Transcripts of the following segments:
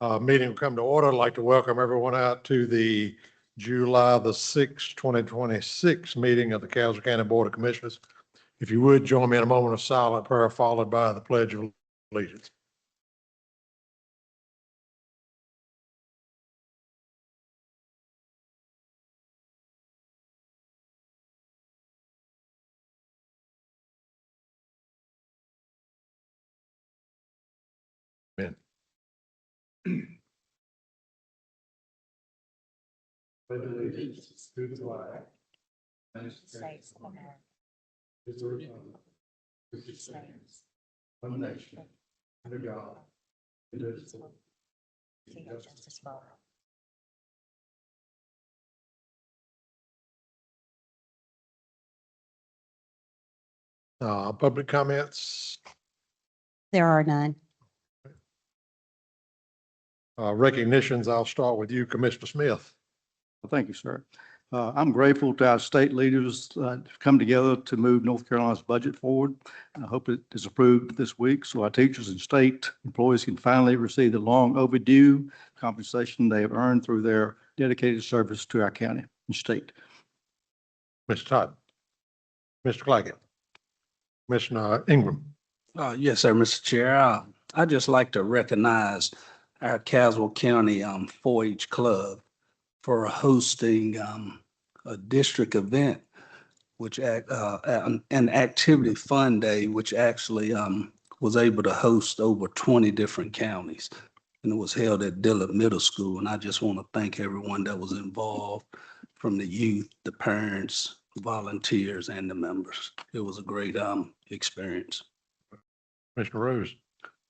Meeting will come to order. I'd like to welcome everyone out to the July the 6th, 2026 meeting of the Castle County Board of Commissioners. If you would, join me in a moment of silent prayer followed by the Pledge of Allegiance. Amen. Pledge allegiance to the flag of the United States of America, to the republic which stands one nation under God, indivisible, with justice for all. Public comments, There are none. recognitions. I'll start with you, Commissioner Smith. Thank you, sir. I'm grateful to our state leaders to come together to move North Carolina's budget forward. I hope it is approved this week so our teachers and state employees can finally receive the long overdue compensation they have earned through their dedicated service to our county and state. Mr. Todd, Mr. Claggett, Commissioner Ingram. Yes, sir, Mr. Chair. I'd just like to recognize our Caswell County 4-H Club for hosting a district event, which an activity fun day, which actually was able to host over 20 different counties. And it was held at Dillard Middle School. And I just want to thank everyone that was involved, from the youth, the parents, volunteers, and the members. It was a great experience. Mr. Rose.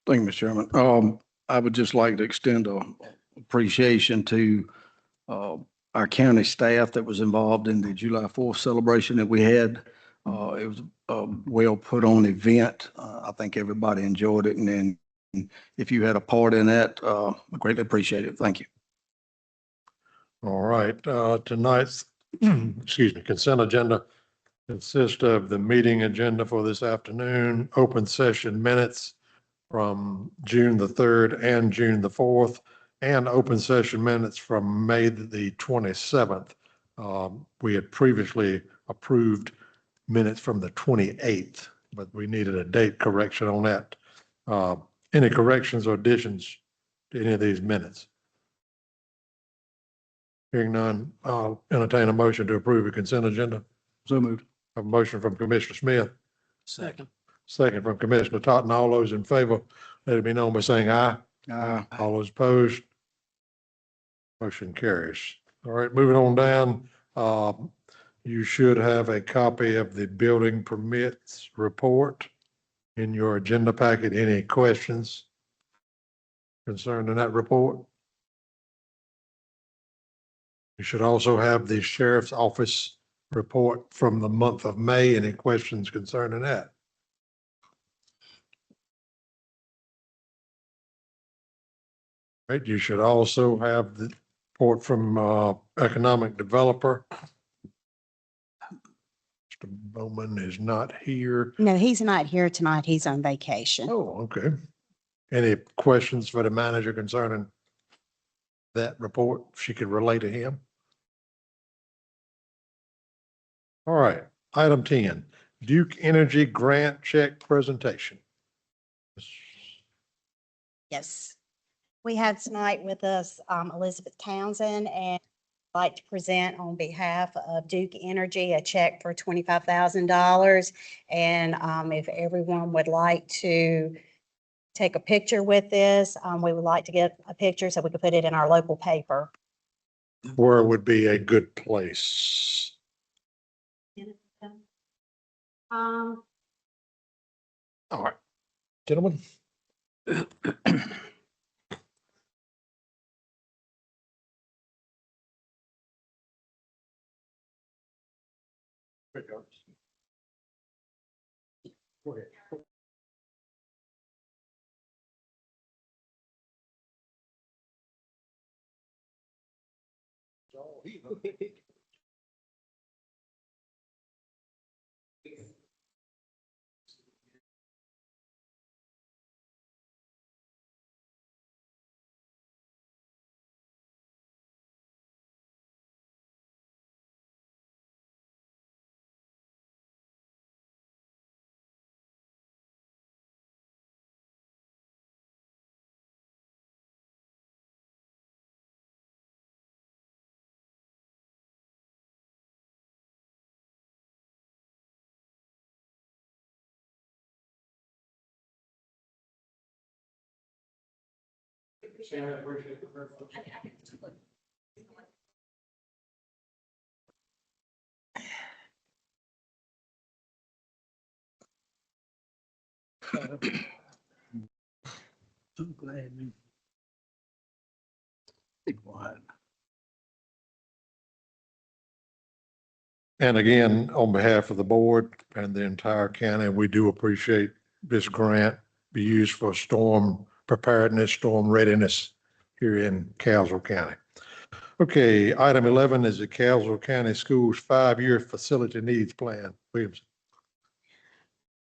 Thank you, Mr. Chairman. I would just like to extend appreciation to our county staff that was involved in the July 4th celebration that we had. It was a well put on event. I think everybody enjoyed it. And then if you had a part in that, I greatly appreciate it. Thank you. All right, tonight's, consent agenda consists of the meeting agenda for this afternoon, open session minutes from June the 3rd and June the 4th, and open session minutes from May the 27th. We had previously approved minutes from the 28th, but we needed a date correction on that. Any corrections or additions to any of these minutes? Hearing none, I'll entertain a motion to approve the consent agenda. So moved. A motion from Commissioner Smith, Second. second from Commissioner Totten. All those in favor, let it be known by saying aye. All those opposed? Motion carries. All right, moving on down. You should have a copy of the building permits report in your agenda packet. Any questions concerning that report? You should also have the sheriff's office report from the month of May. Any questions concerning that? Right, you should also have the report from economic developer. Mr. Bowman is not here. No, he's not here tonight. He's on vacation. Oh, okay. Any questions for the manager concerning that report? She could relay to him. All right, item 10, Duke Energy grant check presentation. Yes. We had tonight with us Elizabeth Townsend, and I'd like to present on behalf of Duke Energy a check for $25,000. And if everyone would like to take a picture with this, we would like to get a picture so we could put it in our local paper. Where would be a good place? All right, gentlemen. Go ahead. I'm glad you. Be quiet. And again, on behalf of the board and the entire county, we do appreciate this grant be used for storm preparedness, storm readiness here in Caswell County. Okay, item 11 is the Caswell County Schools 5-year facility needs plan. Williams.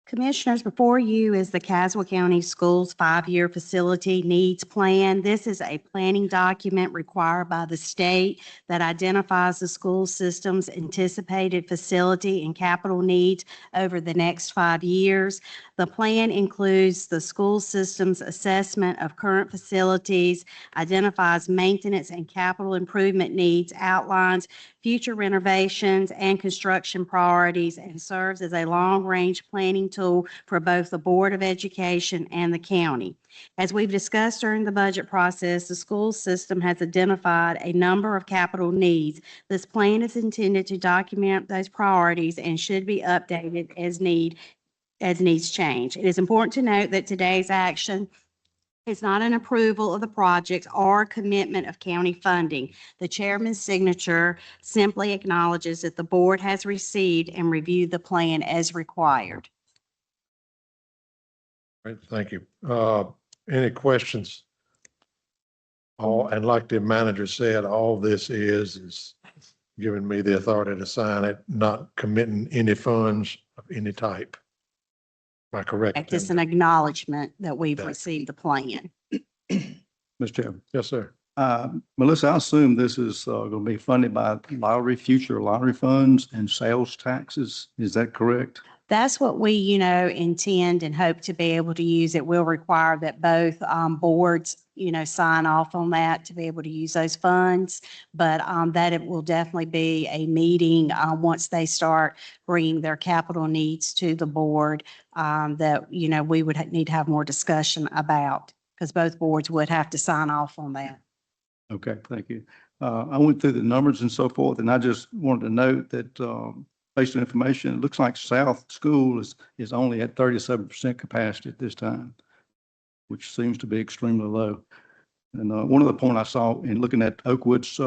Commissioners, before you is the Caswell County Schools 5-year facility needs plan. This is a planning document required by the state that identifies the school system's anticipated facility and capital needs over the next 5 years. The plan includes the school system's assessment of current facilities, identifies maintenance and capital improvement needs, outlines future renovations and construction priorities, and serves as a long-range planning tool for both the Board of Education and the county. As we've discussed during the budget process, the school system has identified a number of capital needs. This plan is intended to document those priorities and should be updated as needs change. It is important to note that today's action is not an approval of the project or commitment of county funding. The chairman's signature simply acknowledges that the board has received and reviewed the plan as required. Right, thank you. Any questions? And like the manager said, all this is giving me the authority to sign it, not committing any funds of any type. Am I correct? It's an acknowledgement that we've That- received the plan. Mr. Chairman. Yes, sir. Melissa, I assume this is going to be funded by future lottery funds and sales taxes. Is that correct? That's what we, intend and hope to be able to use. It will require that both boards, sign off on that to be able to use those funds. But that it will definitely be a meeting once they start bringing their capital needs to the board that, we would need to have more discussion about, because both boards would have to sign off on that. Okay, thank you. I went through the numbers and so forth, and I just wanted to note that based on information, it looks like South School is only at 37% capacity at this time, which seems to be extremely low. And one of the points I saw in looking at Oakwood's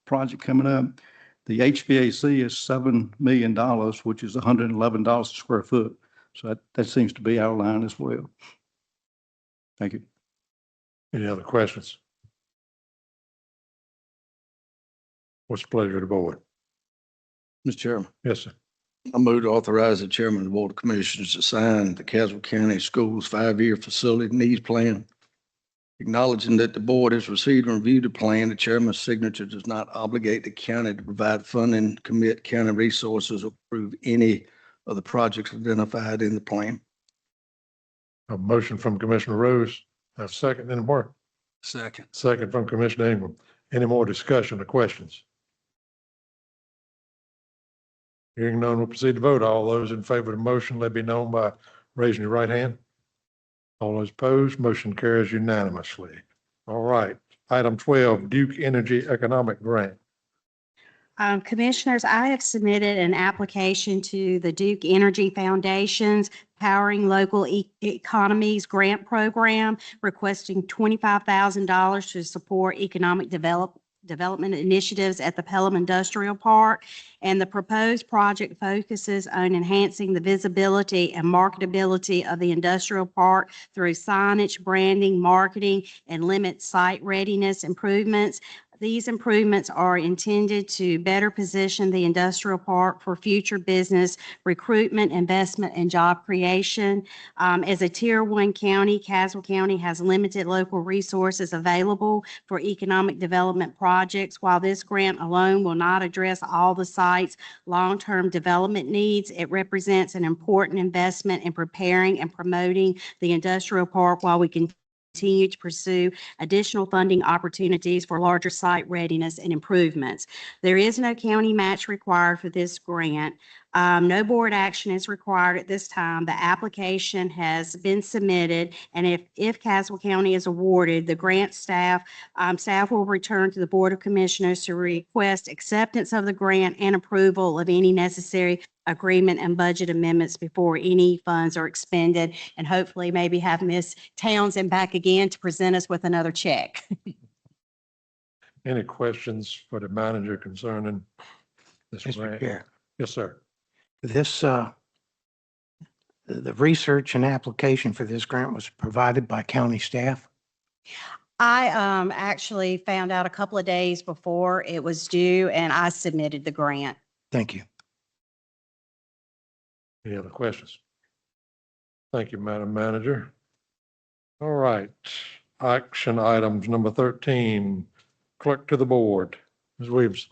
project coming up, the HVAC is $7 million, which is $111 a square foot. So that seems to be our line as well. Thank you. Any other questions? What's the pleasure of the board? Mr. Chairman. Yes, sir. I move to authorize the chairman of the Board of Commissioners to sign the Caswell County Schools 5-year facility needs plan. Acknowledging that the board has received and reviewed the plan, the chairman's signature does not obligate the county to provide funding, commit county resources, or approve any of the projects identified in the plan. A motion from Commissioner Rose. A second, any more? Second. Second from Commissioner Ingram. Any more discussion or questions? Hearing none, we'll proceed to vote. All those in favor of the motion, let it be known by raising your right hand. All those opposed, motion carries unanimously. All right. Item 12, Duke Energy Economic Grant. Commissioners, I have submitted an application to the Duke Energy Foundation's Powering Local Economies Grant Program, requesting $25,000 to support economic development initiatives at the Pelham Industrial Park. And the proposed project focuses on enhancing the visibility and marketability of the industrial park through signage, branding, marketing, and limit site readiness improvements. These improvements are intended to better position the industrial park for future business recruitment, investment, and job creation. As a Tier 1 county, Caswell County has limited local resources available for economic development projects. While this grant alone will not address all the site's long-term development needs, it represents an important investment in preparing and promoting the industrial park while we continue to pursue additional funding opportunities for larger site readiness and improvements. There is no county match required for this grant. No board action is required at this time. The application has been submitted, and if Caswell County is awarded, the grant staff will return to the Board of Commissioners to request acceptance of the grant and approval of any necessary agreement and budget amendments before any funds are expended, and hopefully maybe have Ms. Townsend back again to present us with another check. Any questions for the manager concerning this Mr. grant? Chair, Yes, sir. this, the research and application for this grant was provided by county staff. I actually found out a couple of days before it was due, and I submitted the grant. Thank you. Any other questions? Thank you, Madam Manager. All right, action items number 13, clerk to the board. Ms. Williams.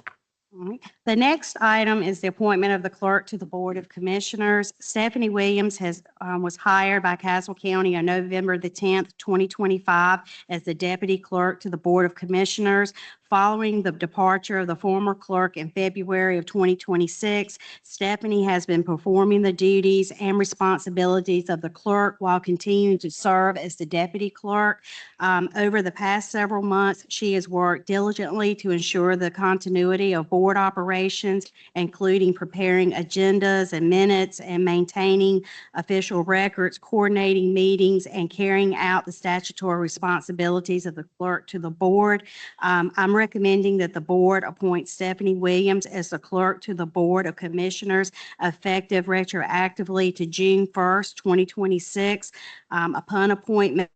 All right. The next item is the appointment of the clerk to the Board of Commissioners. Stephanie Williams was hired by Caswell County on November the 10th, 2025 as the deputy clerk to the Board of Commissioners. Following the departure of the former clerk in February of 2026, Stephanie has been performing the duties and responsibilities of the clerk while continuing to serve as the deputy clerk. Over the past several months, she has worked diligently to ensure the continuity of board operations, including preparing agendas and minutes and maintaining official records, coordinating meetings, and carrying out the statutory responsibilities of the clerk to the board. I'm recommending that the board appoint Stephanie Williams as the clerk to the Board of Commissioners effective retroactively to June 1st, 2026. Upon appointment,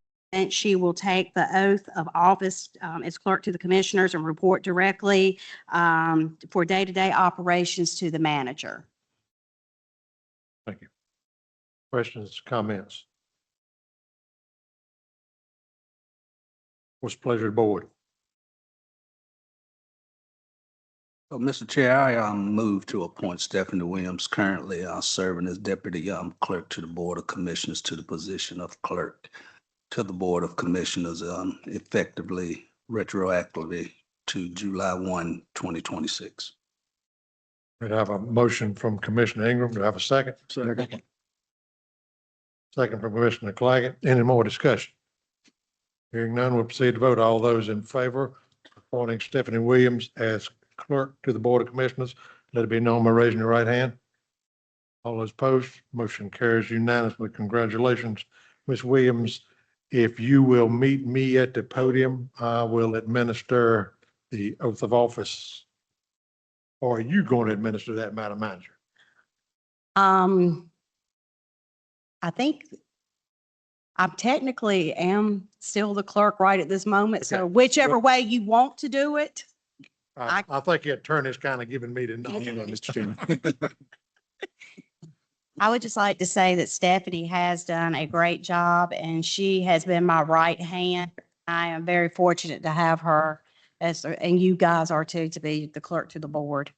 she will take the oath of office as clerk to the commissioners and report directly for day-to-day operations to the manager. Thank you. Questions, comments? What's the pleasure of the board? So, Mr. Chair, I move to appoint Stephanie Williams, currently serving as deputy clerk to the Board of Commissioners, to the position of clerk to the Board of Commissioners, effectively retroactively to July 1, 2026. We have a motion from Commissioner Ingram. Do I have a second? Second. Second from Commissioner Claggett. Any more discussion? Hearing none, we'll proceed to vote. All those in favor of appointing Stephanie Williams as clerk to the Board of Commissioners, let it be known by raising your right hand. All those opposed, motion carries unanimously. Congratulations, Ms. Williams. If you will meet me at the podium, I will administer the oath of office. Or are you going to administer that, Madam Manager? I think I technically am still the clerk right at this moment, so Okay. whichever way you want to do it. I think the attorney's kind of giving me the nod, Mr. Chairman. I would just like to say that Stephanie has done a great job, and she has been my right hand. I am very fortunate to have her and you guys are too, to be the clerk to the board.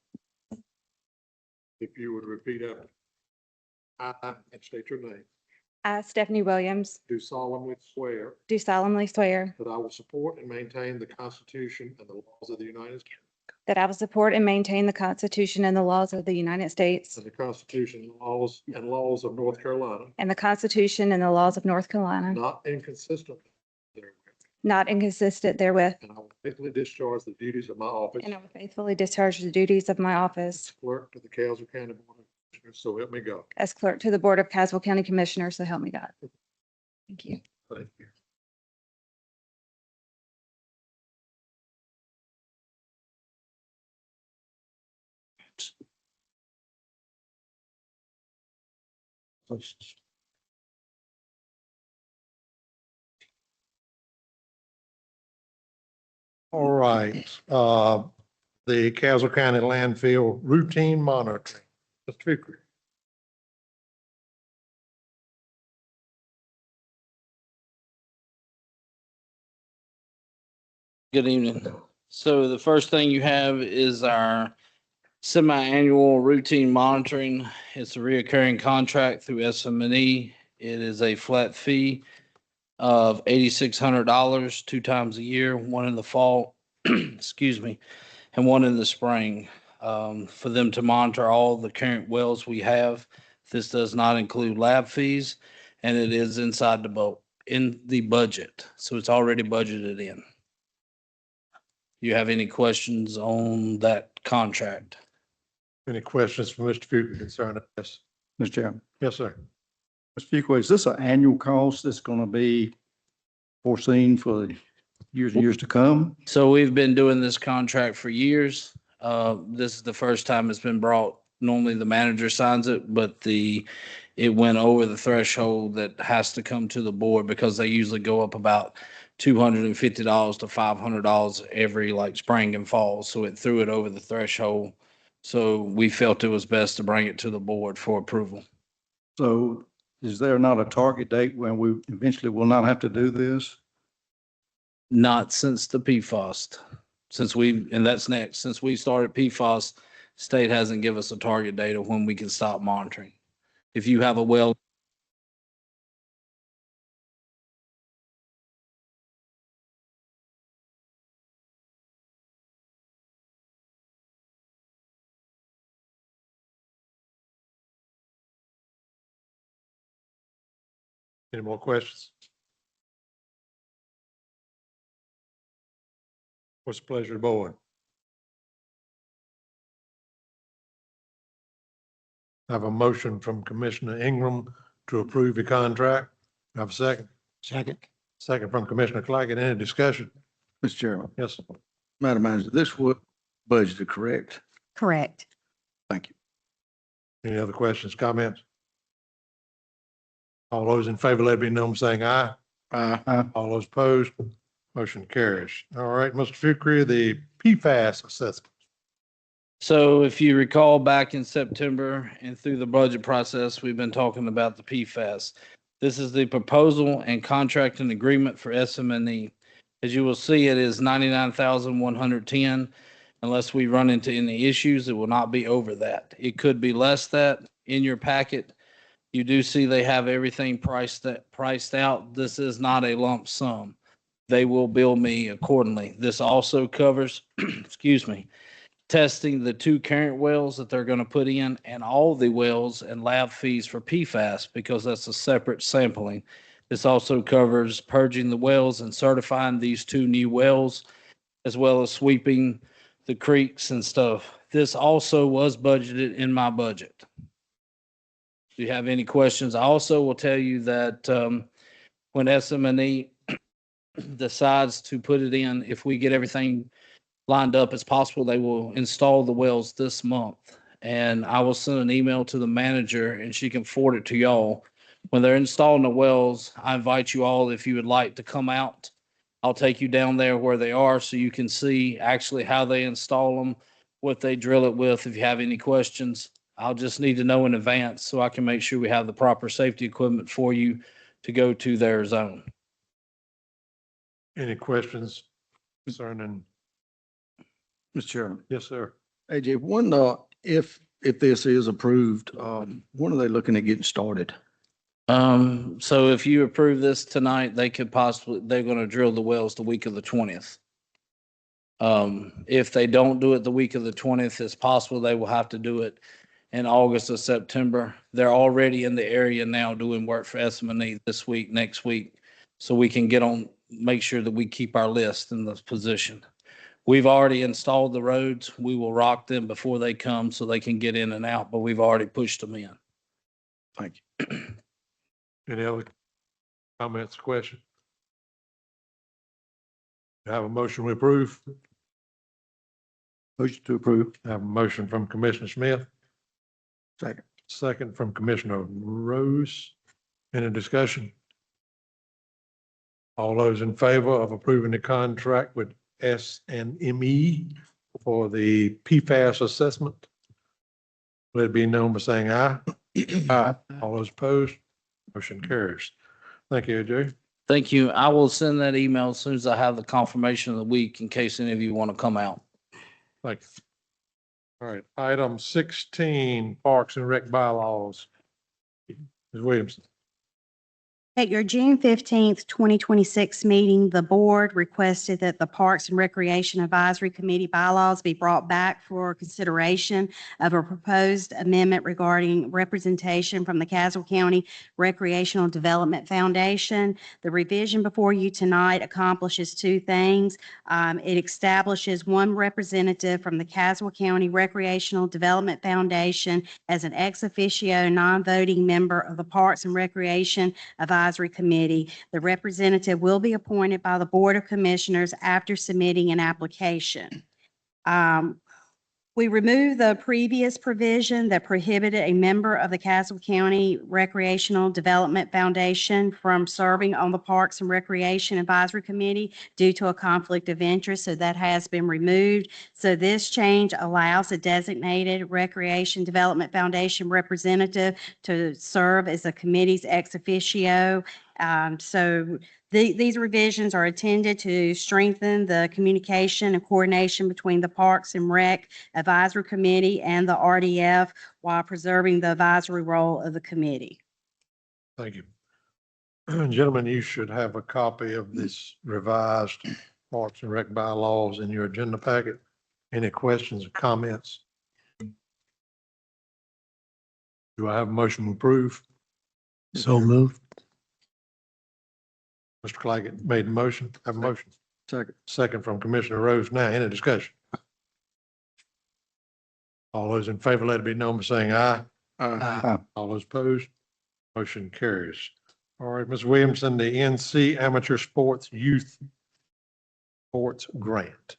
If you would repeat after. I, and state your name, I, Stephanie Williams, do solemnly swear do solemnly swear that I will support and maintain the Constitution and the laws of the United States that I will support and maintain the Constitution and the laws of the United States and the Constitution and laws of North Carolina, and the Constitution and the laws of North Carolina, not inconsistent therewith, not inconsistent therewith, and I will faithfully discharge the duties of my office and I will faithfully discharge the duties of my as office clerk to the Caswell County Board of Commissioners, so help me God. as clerk to the Board of Caswell County Commissioners, so help me God. Thank you. Thank you. All right, the Caswell County landfill routine monitoring. Mr. Vickery. Good evening. So the first thing you have is our semi-annual routine monitoring. It's a reoccurring contract through SM&E. It is a flat fee of $8,600 2 times a year, one in the fall, excuse me, and one in the spring. for them to monitor all the current wells we have. This does not include lab fees, and it is inside the boat, in the budget. So it's already budgeted in. You have any questions on that contract? Any questions for Mr. Fuqua concerning this? Mr. Chairman. Yes, sir. Mr. Fuqua, is this an annual cost that's going to be foreseen for the years and years to come? So we've been doing this contract for years. This is the first time it's been brought. Normally the manager signs it, but it went over the threshold that has to come to the board because they usually go up about $250 to $500 every like spring and fall. So it threw it over the threshold. So we felt it was best to bring it to the board for approval. So is there not a target date when we eventually will not have to do this? Not since the PFAS, and that's next, since we started PFAS, state hasn't given us a target date of when we can stop monitoring. If you have a well, Any more questions? What's the pleasure of the board? I have a motion from Commissioner Ingram to approve the contract. Have a second? Second. Second from Commissioner Claggett. Any discussion? Mr. Chairman, Yes, sir. Madam Manager, this was budgeted, correct? Correct. Thank you. Any other questions, comments? All those in favor, let it be known by saying aye. Aye. All those opposed, motion carries. All right, Mr. Fuqua, the PFAS assessment. so if you recall back in September and through the budget process, we've been talking about the PFAS. This is the proposal and contract and agreement for SM&E. As you will see, it is 99,110. Unless we run into any issues, it will not be over that. It could be less that. In your packet, you do see they have everything priced out. This is not a lump sum. They will bill me accordingly. This also covers, excuse me, testing the 2 current wells that they're going to put in and all the wells and lab fees for PFAS because that's a separate sampling. This also covers purging the wells and certifying these 2 new wells, as well as sweeping the creeks and stuff. This also was budgeted in my budget. Do you have any questions? I also will tell you that when SM&E decides to put it in, if we get everything lined up as possible, they will install the wells this month. And I will send an email to the manager and she can forward it to y'all. When they're installing the wells, I invite you all, if you would like to come out, I'll take you down there where they are so you can see actually how they install them, what they drill it with. If you have any questions, I'll just need to know in advance so I can make sure we have the proper safety equipment for you to go to their zone. Any questions concerning? Mr. Chairman. Yes, sir. AJ, if this is approved, when are they looking at getting started? So if you approve this tonight, they're going to drill the wells the week of the 20th. If they don't do it the week of the 20th, it's possible they will have to do it in August or September. They're already in the area now doing work for SM&E this week, next week. So we can make sure that we keep our list in this position. We've already installed the roads. We will rock them before they come so they can get in and out, but we've already pushed them in. Thank you. Any other comments, questions? Have a motion we approve. Motion to approve. Have a motion from Commissioner Smith. Second. Second from Commissioner Rose. Any discussion? All those in favor of approving the contract with S&ME for the PFAS assessment, let it be known by saying aye. Aye. All those opposed, motion carries. Thank you, AJ. Thank you. I will send that email as soon as I have the confirmation of the week in case any of you want to come out. Thank you. All right, item 16, Parks and Rec bylaws. Ms. Williamson. At your June 15th, 2026 meeting, the board requested that the Parks and Recreation Advisory Committee bylaws be brought back for consideration of a proposed amendment regarding representation from the Caswell County Recreational Development Foundation. The revision before you tonight accomplishes two things. It establishes one representative from the Caswell County Recreational Development Foundation as an ex officio non-voting member of the Parks and Recreation Advisory Committee. The representative will be appointed by the Board of Commissioners after submitting an application. We removed the previous provision that prohibited a member of the Castle County Recreational Development Foundation from serving on the Parks and Recreation Advisory Committee due to a conflict of interest, so that has been removed. So this change allows a designated Recreation Development Foundation representative to serve as the committee's ex officio. These revisions are intended to strengthen the communication and coordination between the Parks and Rec Advisory Committee and the RDF while preserving the advisory role of the committee. Thank you. Gentlemen, you should have a copy of this revised Parks and Rec bylaws in your agenda packet. Any questions or comments? Do I have a motion to approve? So moved. Mr. Claggett made the motion. Have a motion. Second. Second from Commissioner Rose. Now, any discussion? All those in favor, let it be known by saying aye. All those opposed, motion carries. All right, Ms. Williamson, the NC Amateur Sports Youth Sports Grant.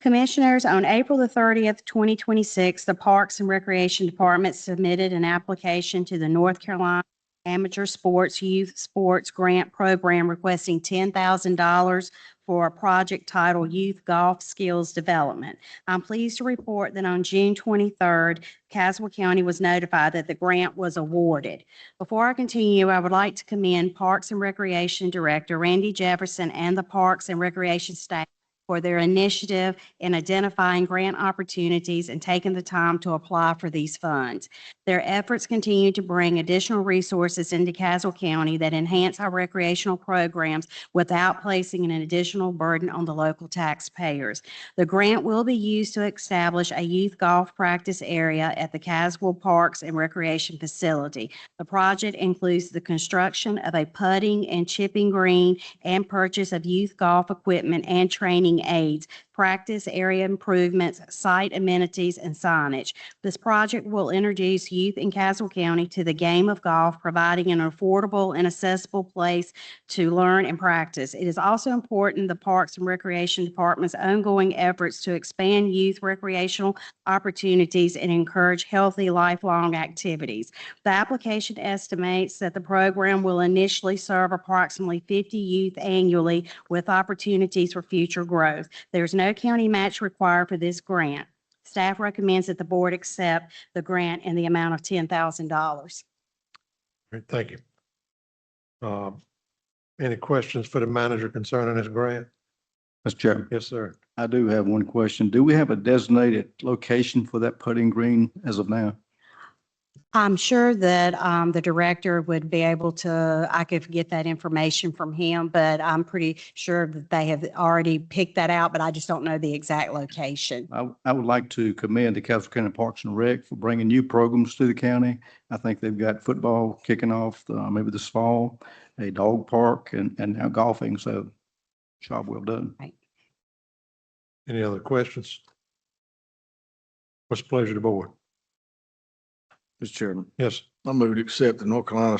Commissioners, on April the 30th, 2026, the Parks and Recreation Department submitted an application to the North Carolina Amateur Sports Youth Sports Grant Program requesting $10,000 for a project titled Youth Golf Skills Development. I'm pleased to report that on June 23rd, Caswell County was notified that the grant was awarded. Before I continue, I would like to commend Parks and Recreation Director Randy Jefferson and the Parks and Recreation staff for their initiative in identifying grant opportunities and taking the time to apply for these funds. Their efforts continue to bring additional resources into Caswell County that enhance our recreational programs without placing an additional burden on the local taxpayers. The grant will be used to establish a youth golf practice area at the Caswell Parks and Recreation Facility. The project includes the construction of a putting and chipping green and purchase of youth golf equipment and training aids, practice area improvements, site amenities, and signage. This project will introduce youth in Caswell County to the game of golf, providing an affordable and accessible place to learn and practice. It is also important the Parks and Recreation Department's ongoing efforts to expand youth recreational opportunities and encourage healthy lifelong activities. The application estimates that the program will initially serve approximately 50 youth annually with opportunities for future growth. There's no county match required for this grant. Staff recommends that the board accept the grant in the amount of $10,000. Great, thank you. Any questions for the manager concerning this grant? Mr. Chairman, Yes, sir. I do have one question. Do we have a designated location for that putting green as of now? I'm sure that the director would be able to, I could get that information from him, but I'm pretty sure that they have already picked that out, but I just don't know the exact location. I would like to commend the Castle County Parks and Rec for bringing new programs to the county. I think they've got football kicking off maybe this fall, a dog park, and now golfing. So job well done. Any other questions? What's the pleasure of the board? Mr. Chairman, Yes, I move to accept the North Carolina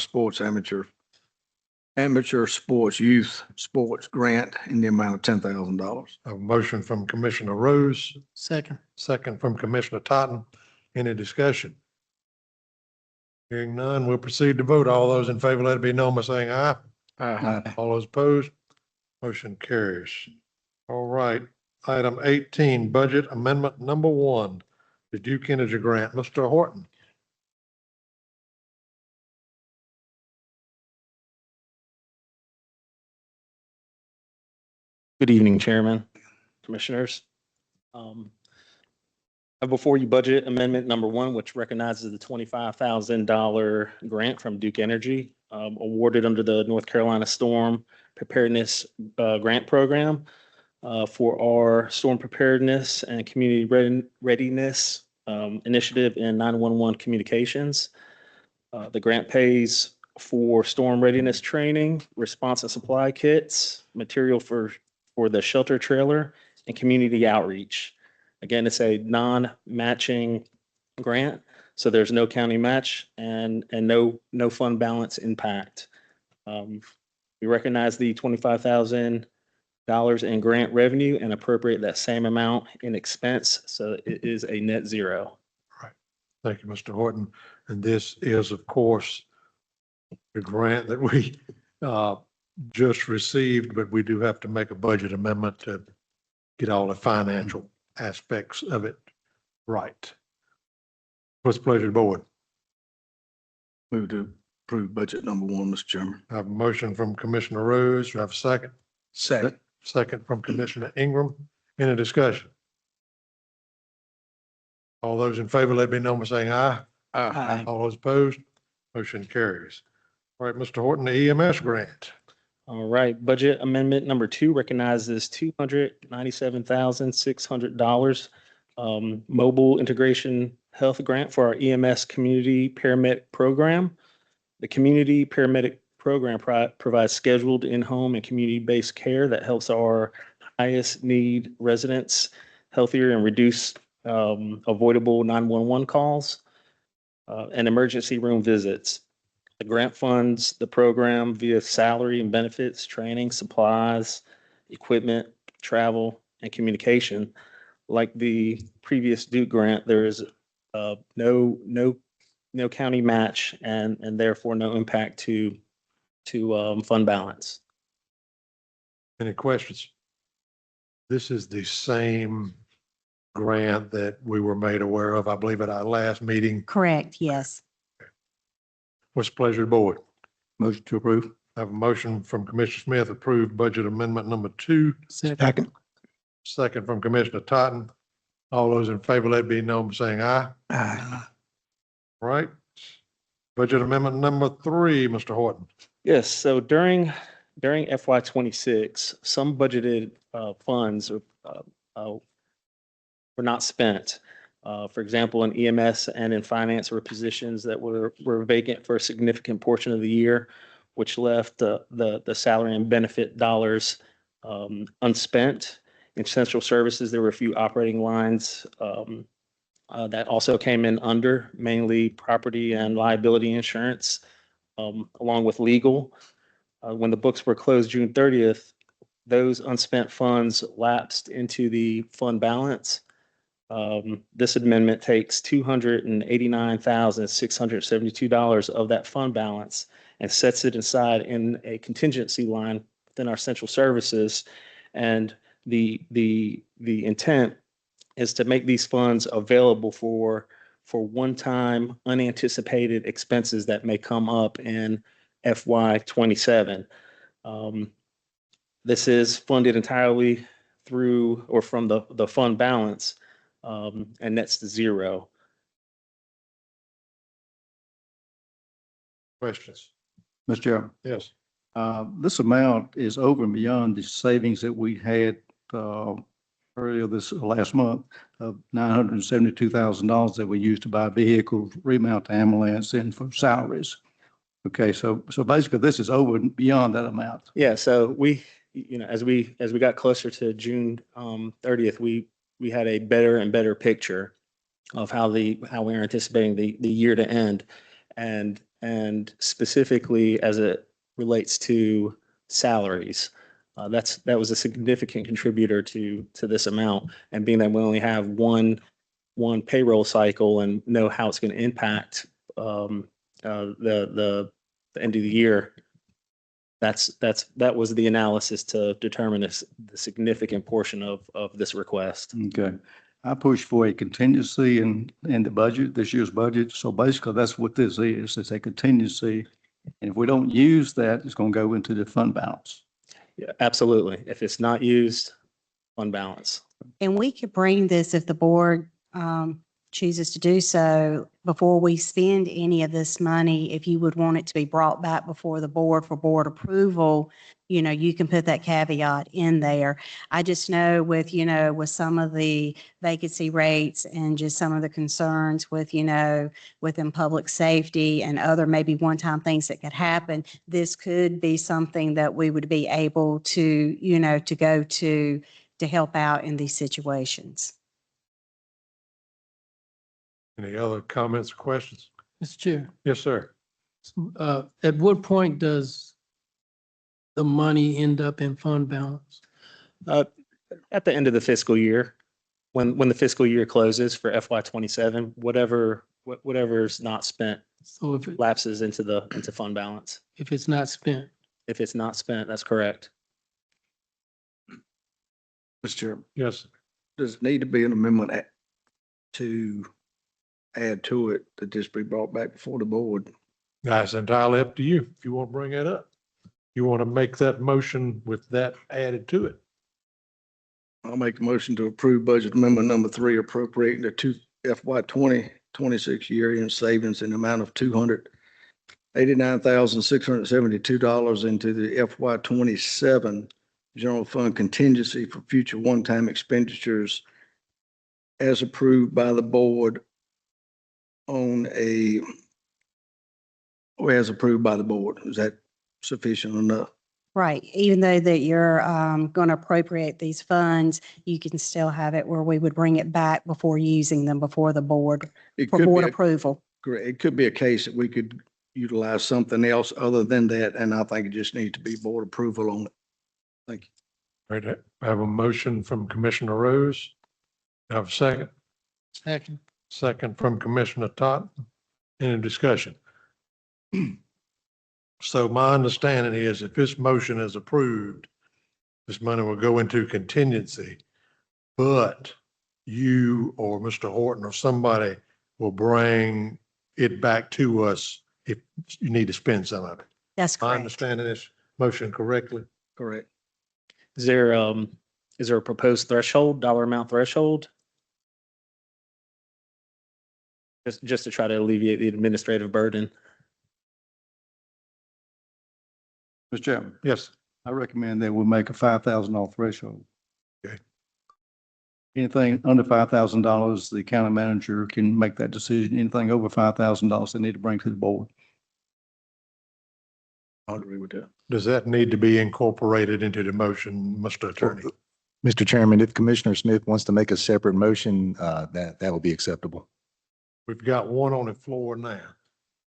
Amateur Sports Youth Sports Grant in the amount of $10,000. a motion from Commissioner Rose, Second. second from Commissioner Totten. Any discussion? Hearing none, we'll proceed to vote. All those in favor, let it be known by saying aye. All those opposed, motion carries. All right, item 18, budget amendment number 1, the Duke Energy Grant. Mr. Horton. Good evening, Chairman, Commissioners. I have before you budget amendment number 1, which recognizes the $25,000 grant from Duke Energy awarded under the North Carolina Storm Preparedness Grant Program for our storm preparedness and community readiness initiative in 911 communications. The grant pays for storm readiness training, response and supply kits, material for the shelter trailer, and community outreach. Again, it's a non-matching grant, so there's no county match and no fund balance impact. We recognize the $25,000 in grant revenue and appropriate that same amount in expense, so it is a net zero. Thank you, Mr. Horton. And this is, of course, the grant that we just received, but we do have to make a budget amendment to get all the financial aspects of it right. What's the pleasure of the board? Move to approve budget number 1, Mr. Chairman. I have a motion from Commissioner Rose. Do I have a second? Second. Second from Commissioner Ingram. Any discussion? All those in favor, let me know by saying aye. Aye. All those opposed, motion carries. All right, Mr. Horton, the EMS grant. All right, budget amendment number 2 recognizes $297,600 mobile integration health grant for our EMS community paramedic program. The community paramedic program provides scheduled in-home and community-based care that helps our highest need residents healthier and reduce avoidable 911 calls and emergency room visits. The grant funds the program via salary and benefits, training, supplies, equipment, travel, and communication. Like the previous Duke grant, there is no county match and therefore no impact to fund balance. Any questions? This is the same grant that we were made aware of, I believe, at our last meeting. Correct, yes. What's the pleasure of the board? Motion to approve. I have a motion from Commissioner Smith, approved budget amendment number 2. Second. Second from Commissioner Totten. All those in favor, let it be known by saying aye. Aye. All right. Budget amendment number 3, Mr. Horton. Yes, so during FY '26, some budgeted funds were not spent. For example, in EMS and in finance were positions that were vacant for a significant portion of the year, which left the salary and benefit dollars unspent. In central services, there were a few operating lines that also came in under, mainly property and liability insurance, along with legal. When the books were closed June 30th, those unspent funds lapsed into the fund balance. This amendment takes $289,672 of that fund balance and sets it aside in a contingency line within our central services. And the intent is to make these funds available for one-time unanticipated expenses that may come up in FY '27. This is funded entirely through or from the fund balance, and nets to zero. Questions? Mr. Chairman, Yes. this amount is over and beyond the savings that we had earlier this last month of $972,000 that we used to buy vehicles, remount the ambulance, and for salaries. Okay, so basically this is over and beyond that amount. Yeah, so we, as we got closer to June 30th, we had a better and better picture of how we're anticipating the year to end, and specifically as it relates to salaries. That was a significant contributor to this amount, and being that we only have one payroll cycle and know how it's going to impact the end of the year. That was the analysis to determine the significant portion of this request. Okay. I pushed for a contingency in the budget, this year's budget. So basically that's what this is. It's a contingency. And if we don't use that, it's going to go into the fund balance. Yeah, absolutely. If it's not used, fund balance. And we could bring this if the board chooses to do so, before we spend any of this money, if you would want it to be brought back before the board for board approval, you can put that caveat in there. I just know with, with some of the vacancy rates and just some of the concerns with, within public safety and other maybe one-time things that could happen, this could be something that we would be able to, to go to help out in these situations. Any other comments or questions? Mr. Chair, Yes, sir. at what point does the money end up in fund balance? At the end of the fiscal year, when the fiscal year closes for FY 27, whatever's not spent So lapses into fund balance. if it's not spent, If it's not spent, that's correct. Mr. Chairman, Yes. does it need to be an amendment to add to it that this be brought back before the board? That's entirely up to you. If you want to bring that up, you want to make that motion with that added to it. I'll make a motion to approve budget amendment number 3, appropriating the FY 2026 year-end savings in the amount of $289,672 into the FY 27 general fund contingency for future one-time expenditures as approved by the board as approved by the board. Is that sufficient enough? Right. Even though that you're going to appropriate these funds, you can still have it where we would bring it back before using them before the board It for could board be, approval. it could be a case that we could utilize something else other than that, and I think it just needs to be board approval on it. Thank you. All right, I have a motion from Commissioner Rose. Have a second. second, Second from Commissioner Totten. Any discussion? So my understanding is if this motion is approved, this money will go into contingency, but you or Mr. Horton or somebody will bring it back to us if you need to spend some of it. That's I correct. understanding this motion correctly? Correct. Is there a proposed threshold, dollar amount threshold? Just to try to alleviate the administrative burden. Mr. Chairman, Yes. I recommend that we make a $5,000 threshold. Okay. Anything under $5,000, the county manager can make that decision. Anything over $5,000, they need to bring to the board. I agree with that. Does that need to be incorporated into the motion, Mr. Attorney? Mr. Chairman, if Commissioner Smith wants to make a separate motion, that will be acceptable. We've got one on the floor now.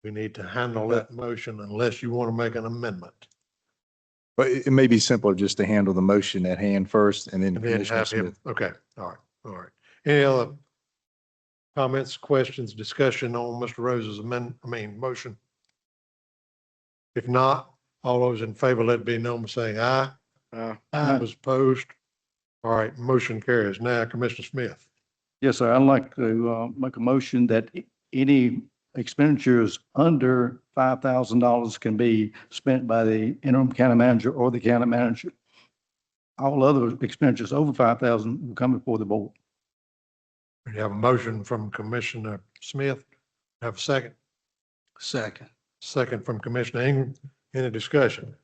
We need to handle that motion unless you want to make an amendment. But it may be simpler just to handle the motion at hand first and then And then Commissioner have him, Smith. okay, all right. Any other comments, questions, discussion on Mr. Rose's motion? If not, all those in favor, let it be known by saying aye. Those opposed? All right, motion carries. Now, Commissioner Smith. Yes, sir. I'd like to make a motion that any expenditures under $5,000 can be spent by the interim county manager or the county manager. All other expenditures over $5,000 will come before the board. We have a motion from Commissioner Smith. Have a second? Second. Second from Commissioner Ingram. Any discussion?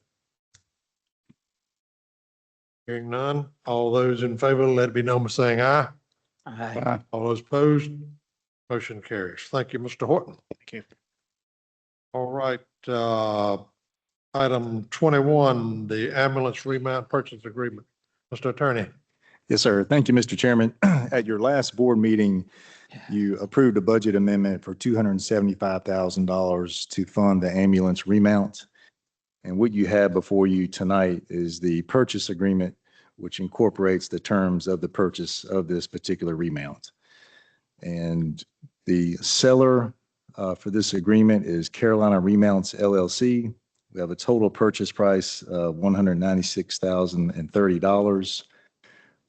Hearing none. All those in favor, let it be known by saying aye. Aye. All those opposed? Motion carries. Thank you, Mr. Horton. Thank you. All right, item 21, the ambulance remount purchase agreement. Mr. Attorney. Yes, sir. Thank you, Mr. Chairman. At your last board meeting, you approved a budget amendment for $275,000 to fund the ambulance remount. And what you have before you tonight is the purchase agreement, which incorporates the terms of the purchase of this particular remount. And the seller for this agreement is Carolina Remounts LLC. We have a total purchase price of $196,030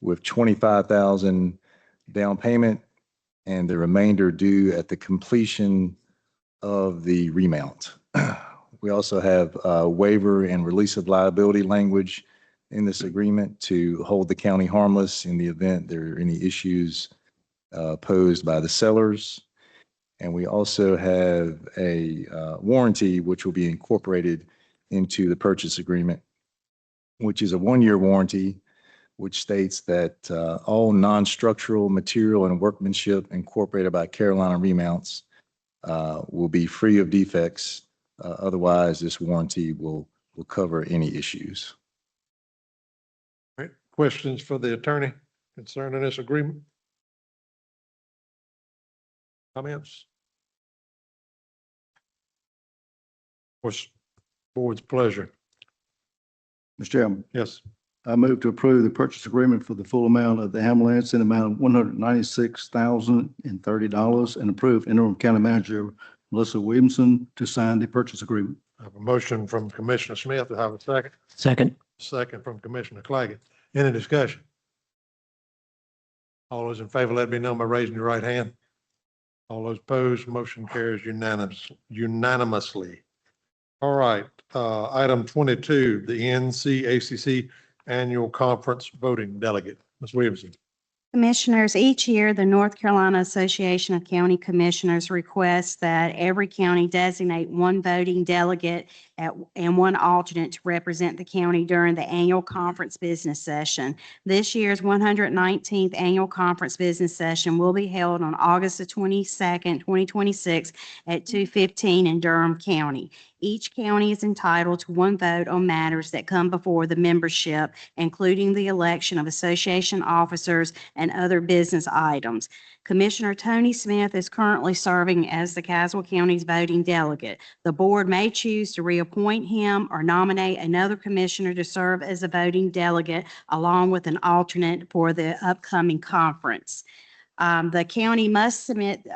with $25,000 down payment and the remainder due at the completion of the remount. We also have waiver and release of liability language in this agreement to hold the county harmless in the event there are any issues posed by the sellers. And we also have a warranty, which will be incorporated into the purchase agreement, which is a 1-year warranty, which states that all non-structural material and workmanship incorporated by Carolina Remounts will be free of defects. Otherwise, this warranty will cover any issues. All right. Questions for the attorney concerning this agreement? Comments? What's board's pleasure? Mr. Chairman, Yes. I move to approve the purchase agreement for the full amount of the ambulance in the amount of $196,030 and approve interim county manager Melissa Williamson to sign the purchase agreement. I have a motion from Commissioner Smith. Do I have a second? Second. Second from Commissioner Claggett. Any discussion? All those in favor, let it be known by raising your right hand. All those opposed, motion carries unanimously. All right, item 22, the NCACC Annual Conference Voting Delegate. Ms. Williamson. Commissioners, each year, the North Carolina Association of County Commissioners requests that every county designate one voting delegate and one alternate to represent the county during the annual conference business session. This year's 119th Annual Conference Business Session will be held on August the 22nd, 2026 at 2:15 in Durham County. Each county is entitled to one vote on matters that come before the membership, including the election of association officers and other business items. Commissioner Tony Smith is currently serving as the Caswell County's voting delegate. The board may choose to reappoint him or nominate another commissioner to serve as a voting delegate along with an alternate for the upcoming conference. The county must submit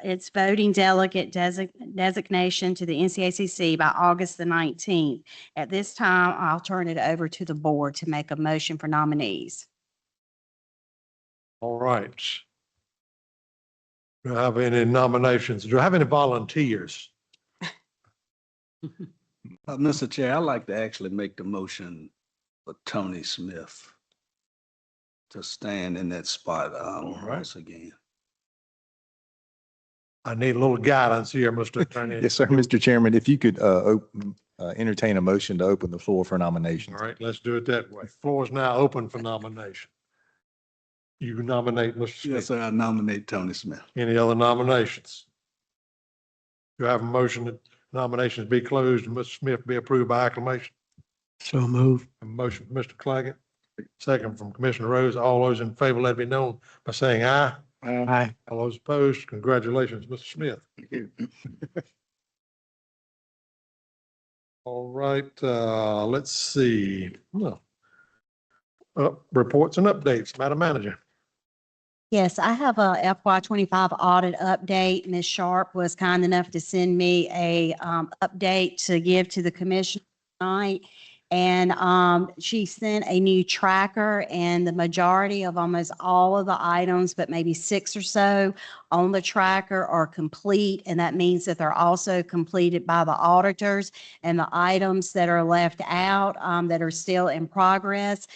its voting delegate designation to the NCACC by August the 19th. At this time, I'll turn it over to the board to make a motion for nominees. All right. Do I have any nominations? Do I have any volunteers? Mr. Chair, I'd like to actually make the motion for Tony Smith to stand in that spot right. once again. I need a little guidance here, Mr. Attorney. Yes, sir. Mr. Chairman, if you could entertain a motion to open the floor for nominations. All right, let's do it that way. Floor is now open for nomination. You nominate Mr. Smith. Yes, sir. I nominate Tony Smith. Any other nominations? Do I have a motion that nominations be closed and Mr. Smith be approved by acclamation? So move. A motion from Mr. Claggett, second from Commissioner Rose. All those in favor, let it be known by saying aye. Aye. All those opposed, congratulations, Mr. Smith. Thank you. All right, let's see. Well, reports and updates, Madam Manager. Yes, I have a FY25 audit update. Ms. Sharp was kind enough to send me a update to give to the commission tonight. And she sent a new tracker, and the majority of almost all of the items, but maybe 6 or so on the tracker are complete. And that means that they're also completed by the auditors, and the items that are left out that are still in progress,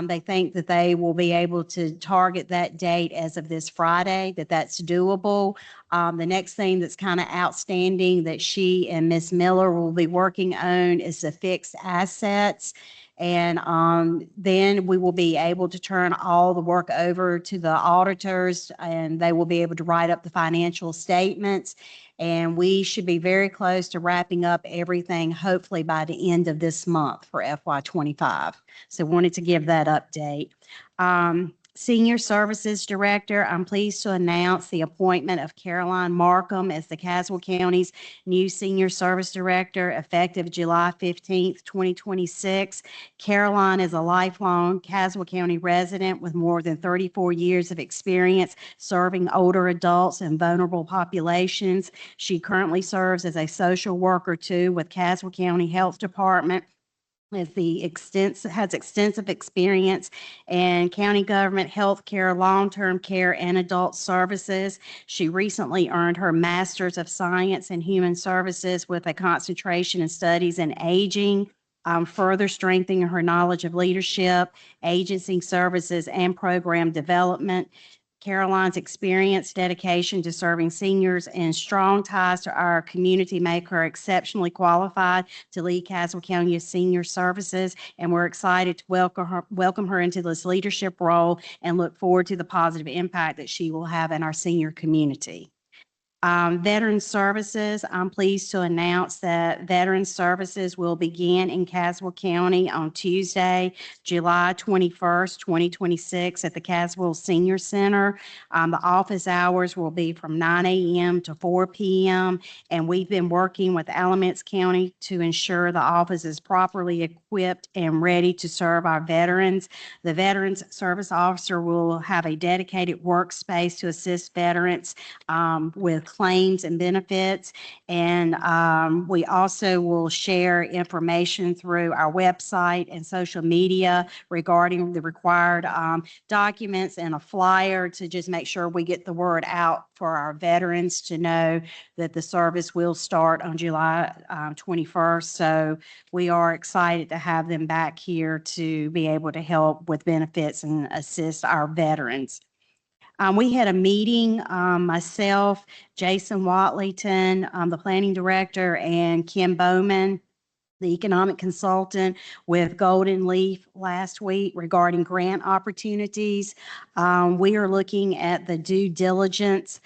they think that they will be able to target that date as of this Friday, that's doable. The next thing that's kind of outstanding that she and Ms. Miller will be working on is the fixed assets. And then we will be able to turn all the work over to the auditors, and they will be able to write up the financial statements. And we should be very close to wrapping up everything, hopefully by the end of this month for FY25. So wanted to give that update. Senior Services Director, I'm pleased to announce the appointment of Caroline Markham as the Caswell County's new Senior Service Director effective July 15th, 2026. Caroline is a lifelong Caswell County resident with more than 34 years of experience serving older adults and vulnerable populations. She currently serves as a social worker too with Caswell County Health Department. Has extensive experience in county government, healthcare, long-term care, and adult services. She recently earned her Master's of Science in Human Services with a concentration in studies in aging, further strengthening her knowledge of leadership, agency services, and program development. Caroline's experience, dedication to serving seniors, and strong ties to our community make her exceptionally qualified to lead Caswell County Senior Services. And we're excited to welcome her into this leadership role and look forward to the positive impact that she will have in our senior community. Veteran Services, I'm pleased to announce that Veteran Services will begin in Caswell County on Tuesday, July 21st, 2026 at the Caswell Senior Center. The office hours will be from 9 a.m. to 4 p.m. And we've been working with Alamance County to ensure the office is properly equipped and ready to serve our veterans. The Veterans Service Officer will have a dedicated workspace to assist veterans with claims and benefits. And we also will share information through our website and social media regarding the required documents and a flyer to just make sure we get the word out for our veterans to know that the service will start on July 21st. So we are excited to have them back here to be able to help with benefits and assist our veterans. We had a meeting, myself, Jason Watleyton, the planning director, and Kim Bowman, the economic consultant, with Golden Leaf last week regarding grant opportunities. We are looking at the due diligence,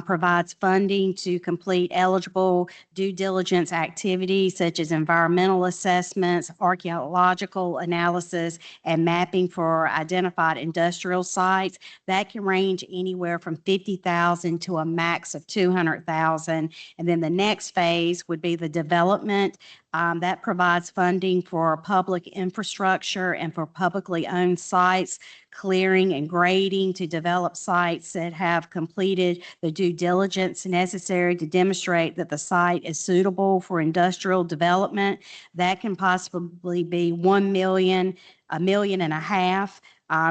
provides funding to complete eligible due diligence activities such as environmental assessments, archaeological analysis, and mapping for identified industrial sites. That can range anywhere from $50,000 to a max of $200,000. And then the next phase would be the development. That provides funding for public infrastructure and for publicly owned sites, clearing and grading to develop sites that have completed the due diligence necessary to demonstrate that the site is suitable for industrial development. That can possibly be 1 million, $1.5 million.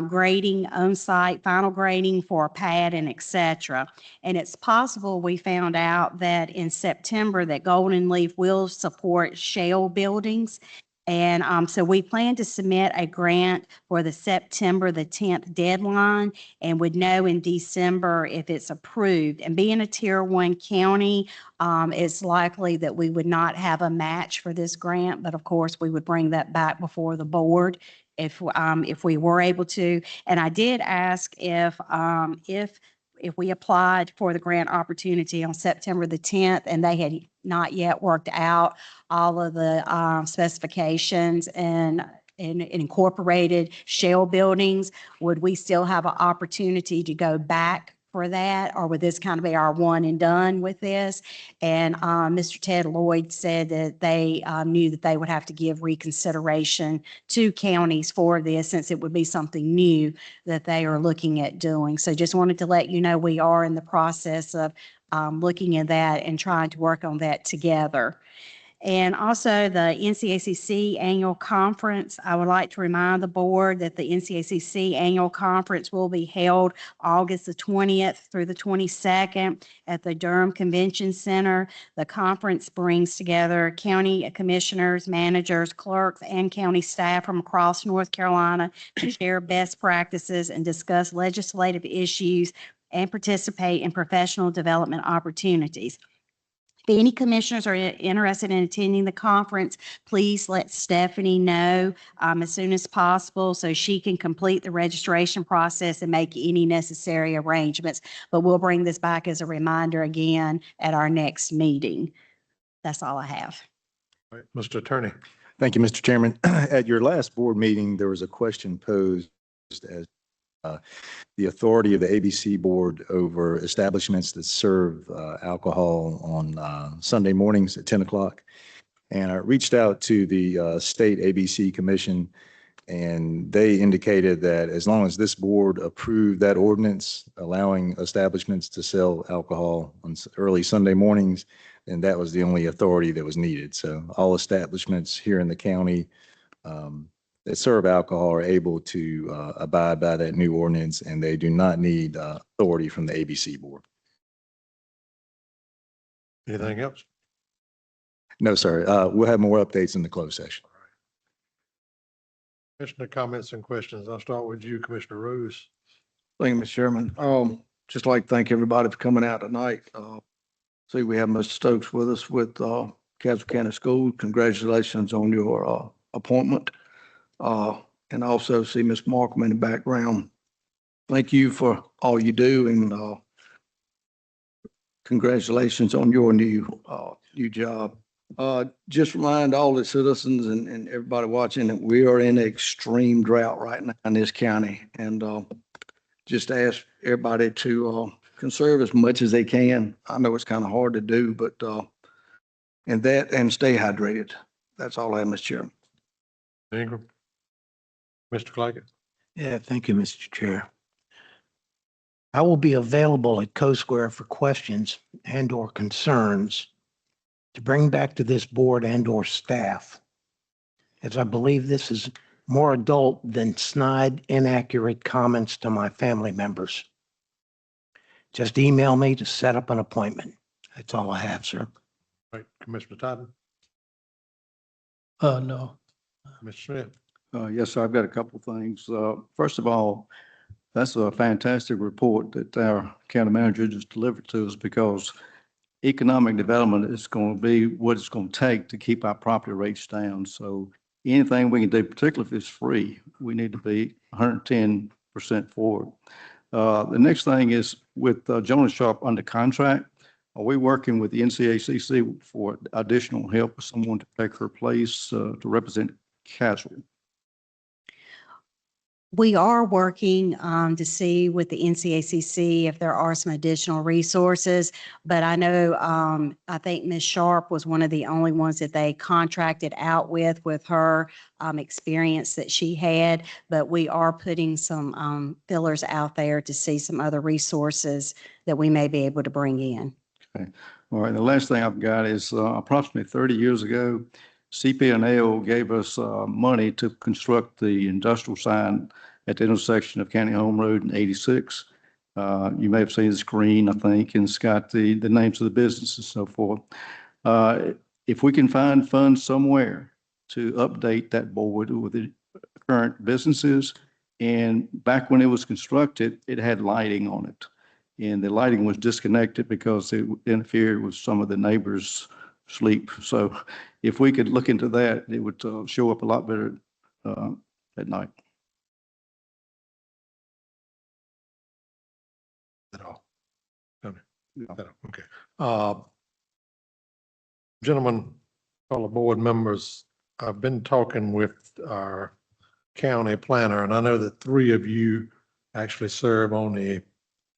Grading on-site, final grading for a pad, and et cetera. And it's possible, we found out that in September that Golden Leaf will support shale buildings. And so we plan to submit a grant for the September the 10th deadline and would know in December if it's approved. And being a Tier 1 county, it's likely that we would not have a match for this grant, but of course we would bring that back before the board if we were able to. And I did ask if we applied for the grant opportunity on September the 10th and they had not yet worked out all of the specifications and incorporated shale buildings, would we still have an opportunity to go back for that, or would this kind of be our one and done with this? And Mr. Ted Lloyd said that they knew that they would have to give reconsideration to counties for this, since it would be something new that they are looking at doing. So just wanted to let you know we are in the process of looking at that and trying to work on that together. And also the NCACC annual conference, I would like to remind the board that the NCACC annual conference will be held August the 20th through the 22nd at the Durham Convention Center. The conference brings together county commissioners, managers, clerks, and county staff from across North Carolina to share best practices and discuss legislative issues and participate in professional development opportunities. If any commissioners are interested in attending the conference, please let Stephanie know as soon as possible so she can complete the registration process and make any necessary arrangements. But we'll bring this back as a reminder again at our next meeting. That's all I have. All right, Mr. Attorney. Thank you, Mr. Chairman. At your last board meeting, there was a question posed as the authority of the ABC board over establishments that serve alcohol on Sunday mornings at 10 o'clock. And I reached out to the state ABC commission, and they indicated that as long as this board approved that ordinance allowing establishments to sell alcohol on early Sunday mornings, then that was the only authority that was needed. So all establishments here in the county that serve alcohol are able to abide by that new ordinance, and they do not need authority from the ABC board. Anything else? No, sir. We'll have more updates in the closed session. Commissioner comments and questions. I'll start with you, Commissioner Rose. Thank you, Mr. Chairman. Just like to thank everybody for coming out tonight. See, we have Mr. Stokes with us with, Castle County School. Congratulations on your, appointment. And also see Ms. Markham in the background. Thank you for all you do and, congratulations on your new job. Just remind all the citizens and everybody watching that we are in extreme drought right now in this county. And, just ask everybody to, conserve as much as they can. I know it's kind of hard to do, but, and stay hydrated. That's all I have, Mr. Chairman. Ingram? Mr. Claggett? Yeah, thank you, Mr. Chair. I will be available at CoSquare for questions and or concerns to bring back to this board and or staff, as I believe this is more adult than snide, inaccurate comments to my family members. Just email me to set up an appointment. That's all I have, sir. Right, Commissioner Totten? No. Mr. Smith? Yes, sir. I've got a couple of things. First of all, that's a fantastic report that our county manager just delivered to us because economic development is going to be what it's going to take to keep our property rates down. So anything we can do, particularly if it's free, we need to be 110% forward. The next thing is with Jonas Sharp under contract, are we working with the NCACC for additional help with someone to take her place to represent Castle? We are working to see with the NCACC if there are some additional resources, but I know, I think Ms. Sharp was one of the only ones that they contracted out with her experience that she had, but we are putting some fillers out there to see some other resources that we may be able to bring in. Okay. All right. The last thing I've got is approximately 30 years ago, CP&L gave us money to construct the industrial sign at the intersection of County Home Road and 86. You may have seen the screen, I think, and it's got the names of the businesses and so forth. If we can find funds somewhere to update that board with the current businesses, and back when it was constructed, it had lighting on it. And the lighting was disconnected because it interfered with some of the neighbors' sleep. So if we could look into that, it would show up a lot better at night. At all? Okay. Gentlemen, fellow board members, I've been talking with our county planner, and I know that three of you actually serve on the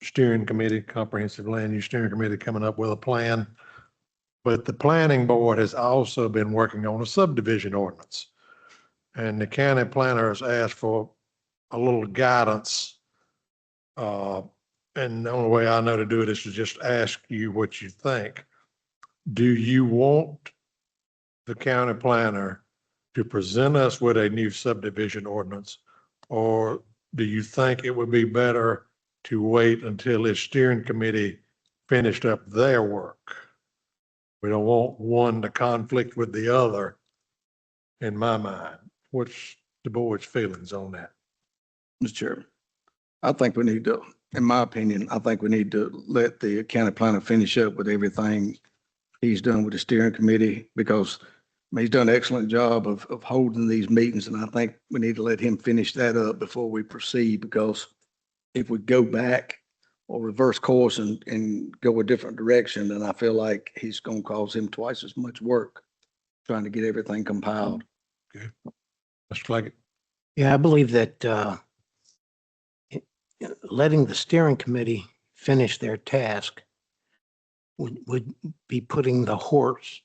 steering committee, comprehensive land use steering committee, coming up with a plan. But the planning board has also been working on a subdivision ordinance. And the county planner has asked for a little guidance. And the only way I know to do it is to just ask you what you think. Do you want the county planner to present us with a new subdivision ordinance? Or do you think it would be better to wait until his steering committee finished up their work? We don't want one to conflict with the other, in my mind. What's the board's feelings on that? Mr. Chairman, I think we need to, in my opinion, I think we need to let the county planner finish up with everything he's done with the steering committee, because he's done an excellent job of holding these meetings. And I think we need to let him finish that up before we proceed, because if we go back or reverse course and go a different direction, then I feel like he's going to cause him twice as much work trying to get everything compiled. Okay. Mr. Claggett? Yeah, I believe that letting the steering committee finish their task would be putting the horse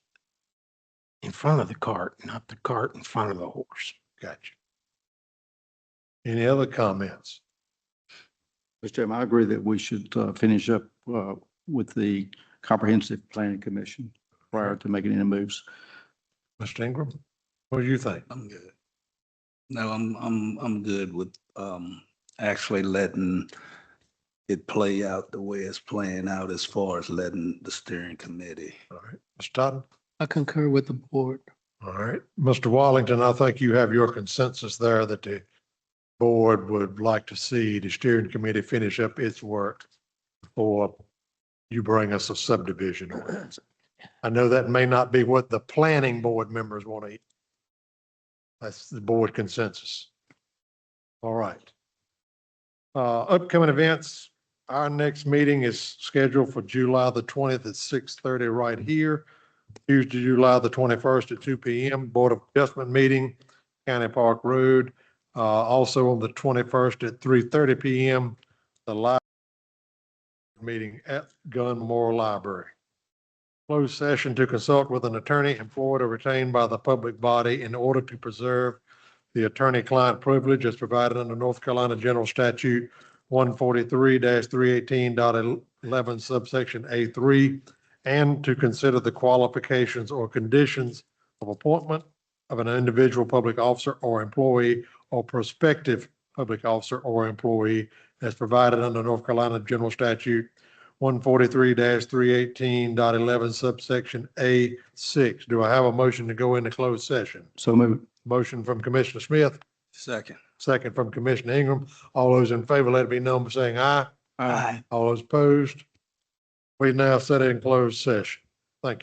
in front of the cart, not the cart in front of the horse. Gotcha. Any other comments? Mr. Chairman, I agree that we should finish up with the Comprehensive Planning Commission prior to making any moves. Mr. Ingram, what do you think? I'm good. No, I'm good with actually letting it play out the way it's playing out, as far as letting the steering committee. All right, Mr. Totten? I concur with the board. All right, Mr. Wallington, I think you have your consensus there that the board would like to see the steering committee finish up its work before you bring us a subdivision ordinance. I know that may not be what the planning board members want to eat. That's the board consensus. All right. Upcoming events, our next meeting is scheduled for July the 20th at 6:30 right here. Tuesday, July the 21st at 2 p.m. Board of Adjustment meeting, County Park Road. Also on the 21st at 3:30 p.m., the live meeting at Gunmore Library. Closed session to consult with an attorney employed or retained by the public body in order to preserve the attorney-client privilege as provided under North Carolina General Statute 143-318.11 subsection A3, and to consider the qualifications or conditions of appointment of an individual public officer or employee or prospective public officer or employee as provided under North Carolina General Statute 143-318.11 subsection A6. Do I have a motion to go into closed session? So moved. Motion from Commissioner Smith, Second. second from Commissioner Ingram. All those in favor, let it be known by saying aye. Aye. All those opposed? We now set in closed session. Thank you.